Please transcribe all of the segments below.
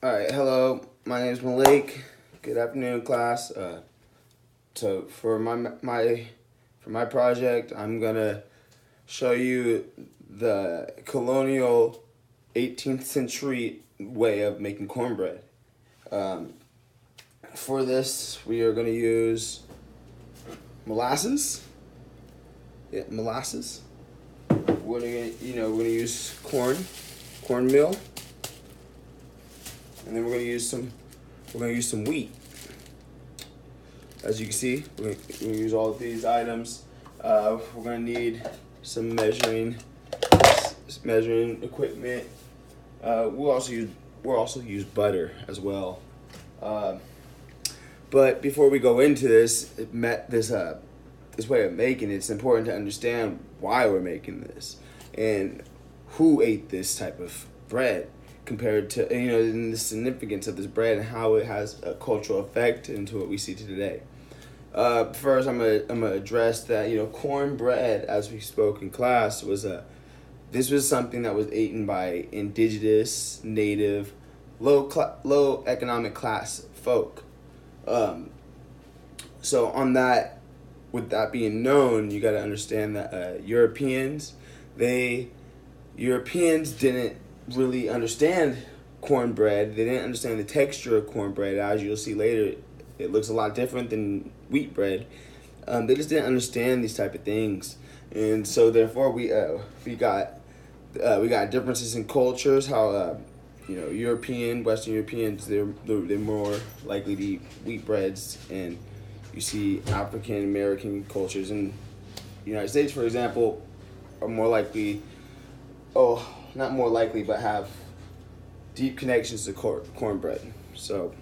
All right, hello. My name is Malik. Good afternoon, class. So for my project, I'm gonna show you the colonial 18th century way of making cornbread. Um, for this, we are gonna use molasses. Yeah, molasses. We're gonna use cornmeal, and then we're gonna use some wheat. As you can see, we're gonna use all of these items. We're gonna need some measuring equipment. We'll also use butter as well. But before we go into this way of making it, it's important to understand why we're making this and who ate this type of bread compared to and the significance of this bread and how it has a cultural effect into what we see today. First, I'm gonna address that cornbread, as we spoke in class, this was something that was eaten by indigenous, native, low economic class folk. So on that, with that being known, you got to understand that Europeans didn't really understand cornbread. They didn't understand the texture of cornbread. As you'll see later, it looks a lot different than wheat bread. They just didn't understand these type of things, and so therefore we got differences in cultures. How Western Europeans, they're more likely to eat wheat breads, and you see African American cultures in the United States, for example, are more likely, not more likely, but have deep connections to cornbread. So,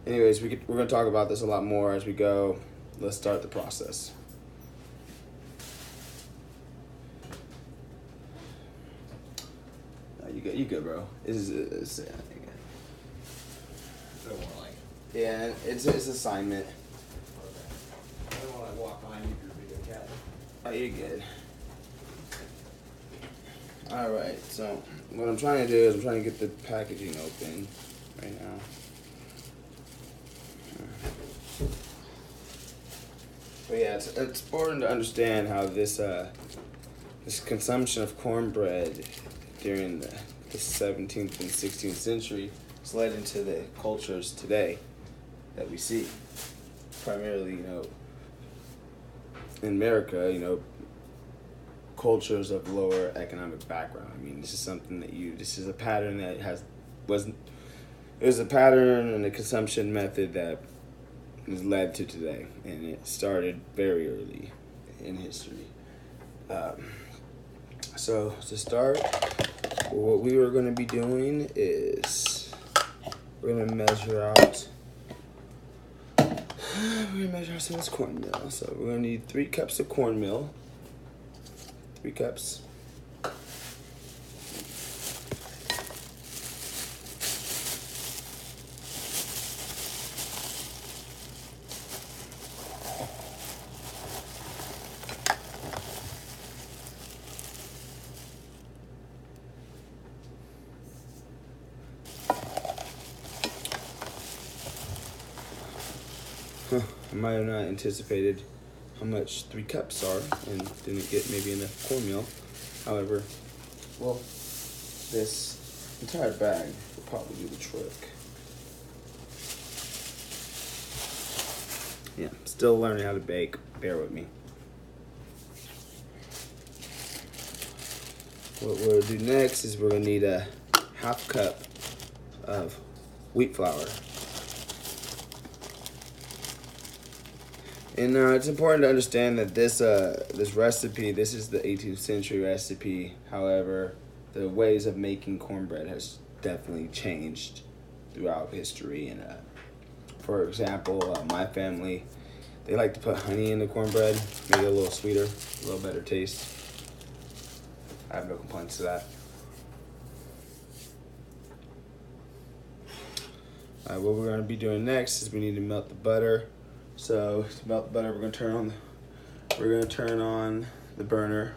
anyways, we're going to talk about this a lot more as we go. Let's start the process. You good, bro. Yeah, it's assignment. I don't want to walk behind you if you're a big cat. Oh, you're good. All right, so what I'm trying to do is I'm trying to get the packaging open right now. But yeah, it's important to understand how this consumption of cornbread during the 17th and 16th century has led into the cultures today that we see. Primarily, in America, cultures of lower economic background. I mean, this is something this is a pattern that it was a pattern and a consumption method that has led to today, and it started very early in history. So to start, what we are going to be doing is we're going to measure out some of this cornmeal. So we're going to need 3 cups of cornmeal. 3 cups. I might have not anticipated how much 3 cups are and didn't get maybe enough cornmeal. However, this entire bag will probably do the trick. Yeah, still learning how to bake. Bear with me. What we'll do next is we're going to need a 1/2 cup of wheat flour. And it's important to understand that this recipe, this is the 18th century recipe. However, the ways of making cornbread has definitely changed throughout history. And for example, my family, they like to put honey in the cornbread, make it a little sweeter, a little better taste. I have no complaints to that. What we're going to be doing next is we need to melt the butter. So to melt the butter, we're gonna turn on the burner.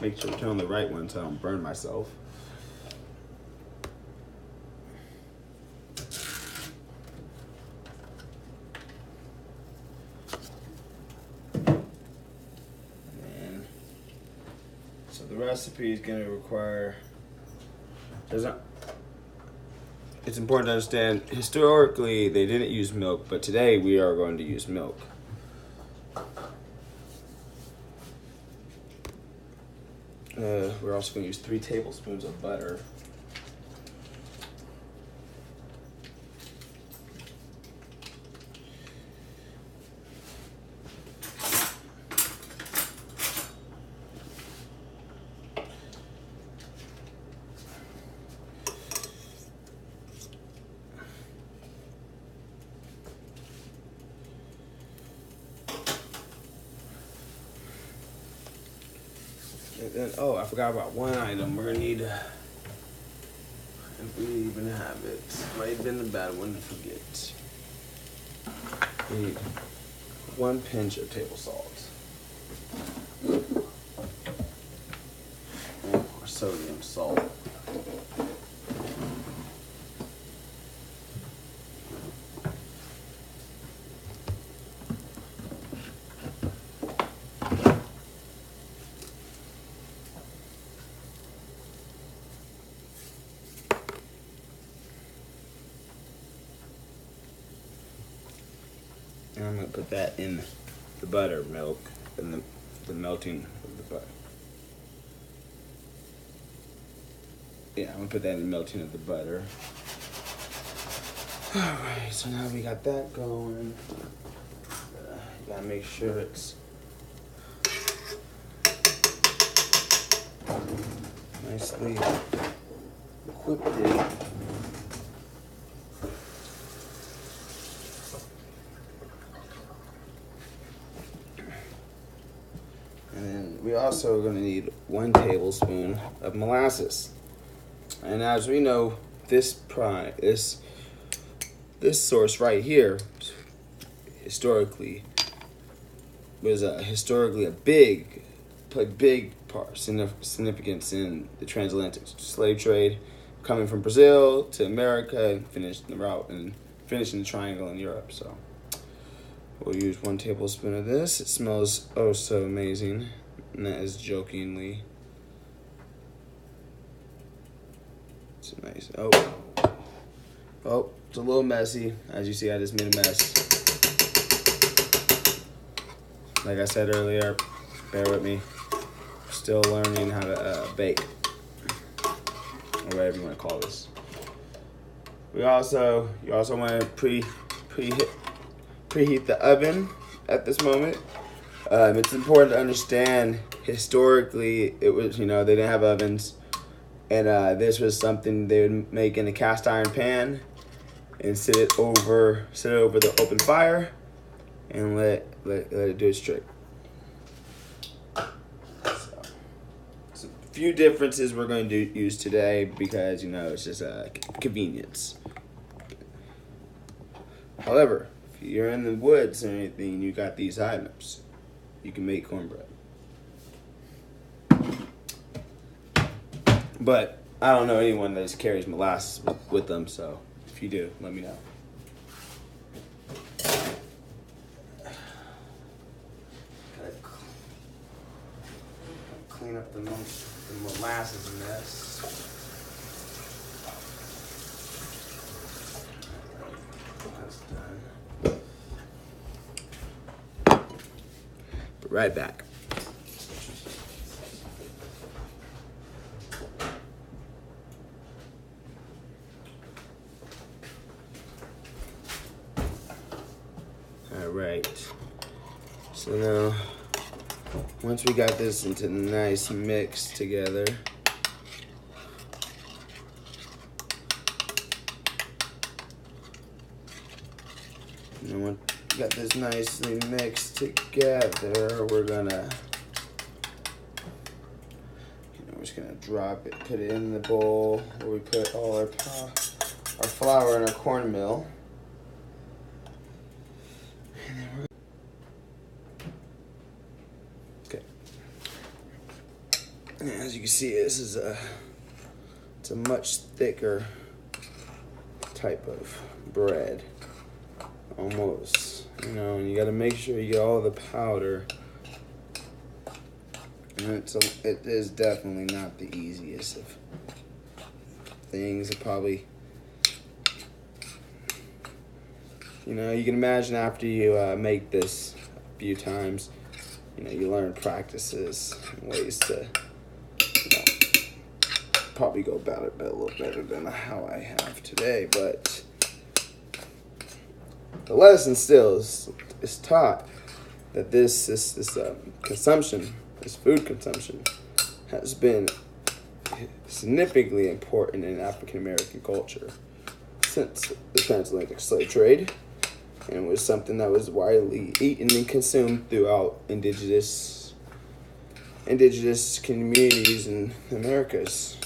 Make sure we turn on the right one so I don't burn myself. recipe is going to require. It's important to understand, historically, they didn't use milk, but today we are going to use milk. We're also going to use 3 tablespoons of butter. And then, oh, I forgot about one item. We're gonna need, if we even have it, might have been a bad one to forget. We need 1 pinch of table salt, or sodium salt. And I'm going to put that in the buttermilk and the melting of the butter. Yeah, I'm going to put that in the melting of the butter. Alright, so now we got that going. Gotta make sure it's nicely whipped. And then we also are going to need 1 tablespoon of molasses. And as we know, this source right here historically was historically played big part, significance in the transatlantic slave trade, coming from Brazil to America and finishing the route and finishing the triangle in Europe. So we'll use 1 tablespoon of this. It smells oh so amazing, and that is jokingly. It's nice. Oh, it's a little messy. As you see, I just made a mess. Like I said earlier, bear with me. Still learning how to bake, or whatever you want to call this. You also want to preheat the oven at this moment. It's important to understand historically it was, they didn't have ovens, and this was something they would make in a cast iron pan and sit it over the open fire and let it do its trick. So a few differences we're going to use today because it's just a convenience. However, if you're in the woods or anything and you got these items, you can make cornbread. But I don't know anyone that just carries molasses with them, so if you do, let me know. Gotta clean up the molasses mess. That's done. Be right back. Alright, so now once we got this into a nice mix together, and once we got this nicely mixed together, we're gonna, we're just gonna drop it, put it in the bowl where we put all our flour in our corn mill. As you can see, this is it's a much thicker type of bread, almost, and you got to make sure you get all the powder It is definitely not the easiest of things. It probably, you can imagine after you make this a few times, you learn practices and ways to, probably go about it a little better than how I have today. But the lesson still is taught that this consumption, this food consumption, has been significantly important in African American culture since the transatlantic slave trade, and it was something that was widely eaten and consumed throughout indigenous communities in the Americas,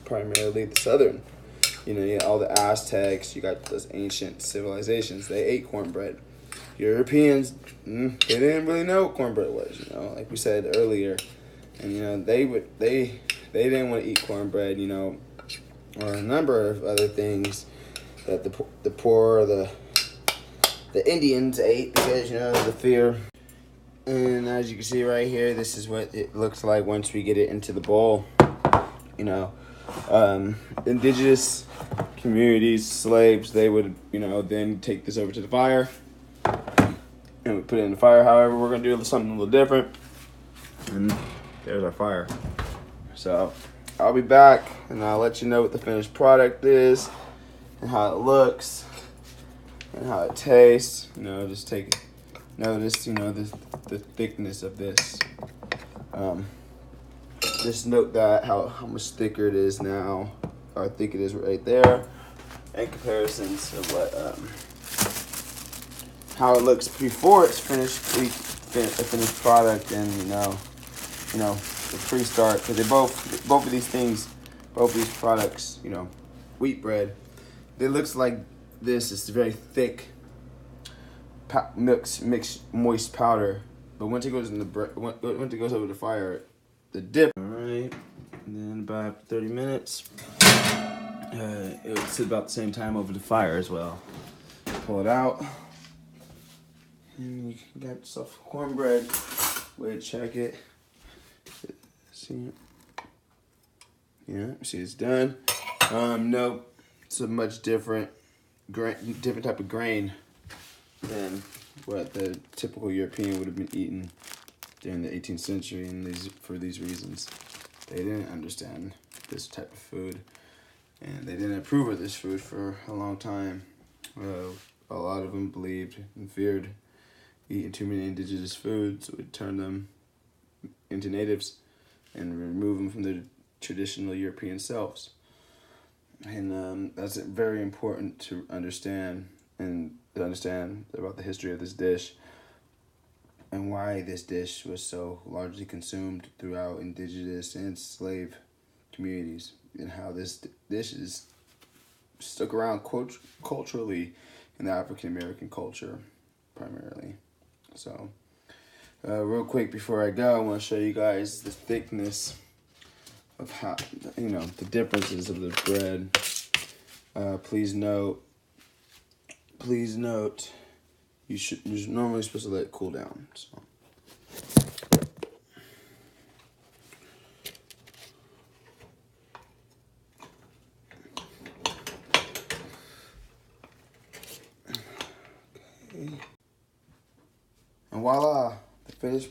primarily the southern. You got all the Aztecs, you got those ancient civilizations, they ate cornbread. Europeans, they didn't really know what cornbread was, like we said earlier. And, they didn't want to eat cornbread, or a number of other things that the poor, the Indians ate because, the fear. And as you can see right here, this is what it looks like once we get it into the bowl. Indigenous communities, slaves, they would, then take this over to the fire and we put it in the fire. However, we're going to do something a little different. And there's our fire. So I'll be back and I'll let you know what the finished product is and how it looks and how it tastes. Just take notice, the thickness of this. Just note that how much thicker it is now, or thick it is right there, in comparison to what how it looks before it's finished, a finished product, and the pre-start, because they both of these things, both of these products, wheat bread, it looks like this. It's very thick, mixed moist powder, but once it goes in once it goes over the fire, the dip. All right, and then about after 30 minutes, it would sit about the same time over the fire as well. Pull it out, and you got yourself cornbread. Way to check it. See it? Yeah, see it's done. No, it's a much different type of grain than what the typical European would have been eating during the 18th century, and for these reasons. They didn't understand this type of food, and they didn't approve of this food for a long time. A lot of them believed and feared eating too many indigenous foods would turn them into natives and remove them from their traditional European selves. And that's very important to understand, and to understand about the history of this dish and why this dish was so largely consumed throughout indigenous and slave communities, and how this dish is stuck around culturally in the African American culture primarily. So real quick before I go, I want to show you guys the thickness of how, the differences of the bread. Please note, you're normally supposed to let it cool down. So. Okay. And voila, the finished